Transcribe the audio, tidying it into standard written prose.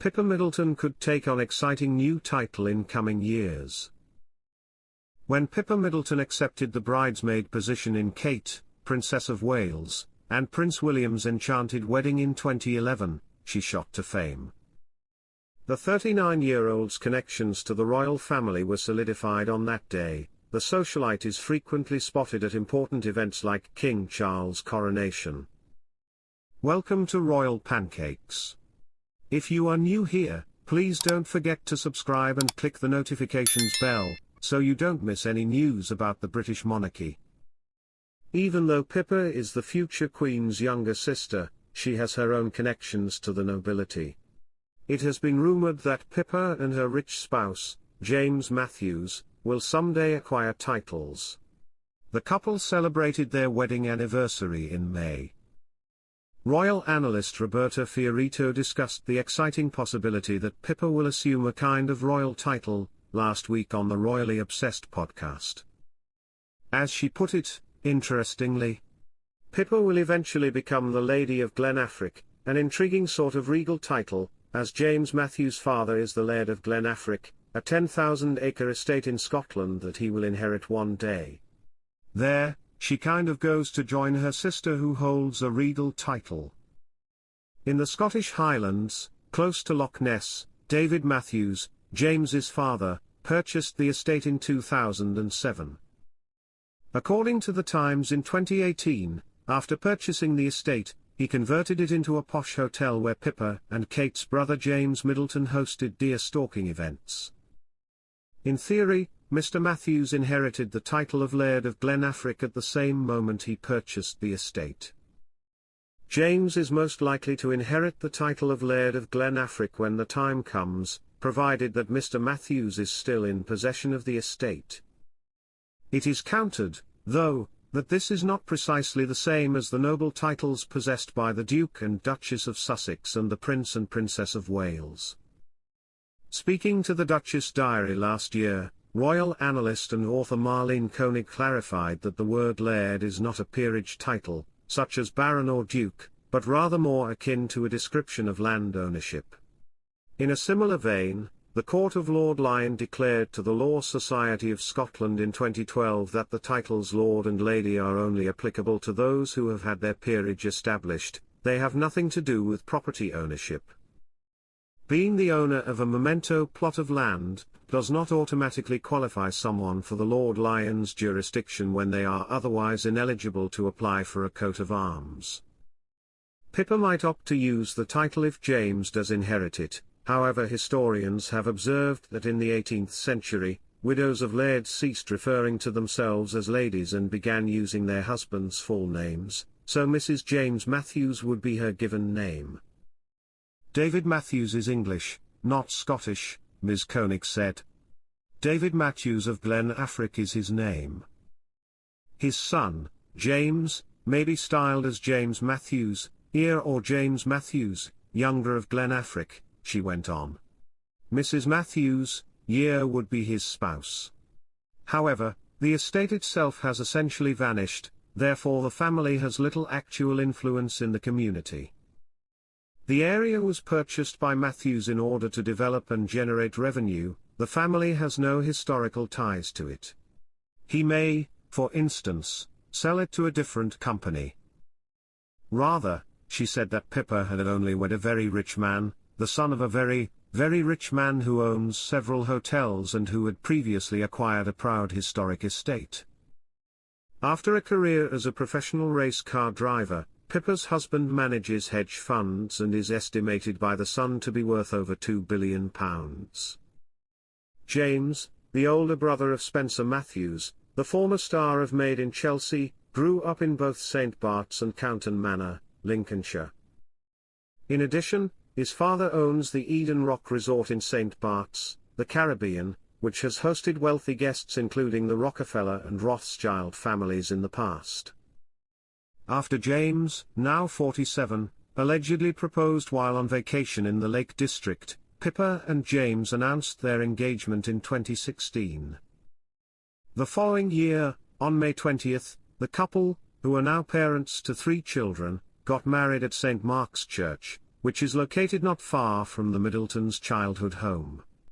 Pippa Middleton could take on exciting new title in coming years. When Pippa Middleton accepted the bridesmaid position in Kate, Princess of Wales, and Prince William's enchanted wedding in 2011, she shot to fame. The 39-year-old's connections to the royal family were solidified on that day. The socialite is frequently spotted at important events like King Charles' coronation. Welcome to Royal Pancakes. If you are new here, please don't forget to subscribe and click the notifications bell, so you don't miss any news about the British monarchy. Even though Pippa is the future Queen's younger sister, she has her own connections to the nobility. It has been rumoured that Pippa and her rich spouse, James Matthews, will someday acquire titles. The couple celebrated their wedding anniversary in May. Royal analyst Roberta Fiorito discussed the exciting possibility that Pippa will assume a kind of royal title last week on the Royally Obsessed podcast. As she put it, interestingly, Pippa will eventually become the Lady of Glen Affric, an intriguing sort of regal title, as James Matthews' father is the Laird of Glen Affric, a 10,000-acre estate in Scotland that he will inherit one day. There, she kind of goes to join her sister who holds a regal title. In the Scottish Highlands, close to Loch Ness, David Matthews, James's father, purchased the estate in 2007. According to The Times in 2018, after purchasing the estate, he converted it into a posh hotel where Pippa and Kate's brother James Middleton hosted deer-stalking events. In theory, Mr. Matthews inherited the title of Laird of Glen Affric at the same moment he purchased the estate. James is most likely to inherit the title of Laird of Glen Affric when the time comes, provided that Mr. Matthews is still in possession of the estate. It is countered, though, that this is not precisely the same as the noble titles possessed by the Duke and Duchess of Sussex and the Prince and Princess of Wales. Speaking to the Duchess Diary last year, royal analyst and author Marlene Koenig clarified that the word laird is not a peerage title, such as baron or duke, but rather more akin to a description of land ownership. In a similar vein, the Court of Lord Lyon declared to the Law Society of Scotland in 2012 that the titles Lord and Lady are only applicable to those who have had their peerage established, they have nothing to do with property ownership. Being the owner of a memento plot of land does not automatically qualify someone for the Lord Lyon's jurisdiction when they are otherwise ineligible to apply for a coat of arms. Pippa might opt to use the title if James does inherit it. However, historians have observed that in the 18th century, widows of lairds ceased referring to themselves as ladies and began using their husbands' full names, so Mrs. James Matthews would be her given name. David Matthews is English, not Scottish, Ms. Koenig said. David Matthews of Glen Affric is his name. His son, James, may be styled as James Matthews, heir or James Matthews, younger of Glen Affric, she went on. Mrs. Matthews, heir would be his spouse. However, the estate itself has essentially vanished, therefore the family has little actual influence in the community. The area was purchased by Matthews in order to develop and generate revenue. The family has no historical ties to it. He may, for instance, sell it to a different company. Rather, she said that Pippa had only wed a very rich man, the son of a very, very rich man who owns several hotels and who had previously acquired a proud historic estate. After a career as a professional race car driver, Pippa's husband manages hedge funds and is estimated by The Sun to be worth over £2 billion. James, the older brother of Spencer Matthews, the former star of Made in Chelsea, grew up in both St Bart's and Counton Manor, Lincolnshire. In addition, his father owns the Eden Rock Resort in St Bart's, the Caribbean, which has hosted wealthy guests including the Rockefeller and Rothschild families in the past. After James, now 47, allegedly proposed while on vacation in the Lake District, Pippa and James announced their engagement in 2016. The following year, on May 20, the couple, who are now parents to 3 children, got married at St Mark's Church, which is located not far from the Middletons' childhood home.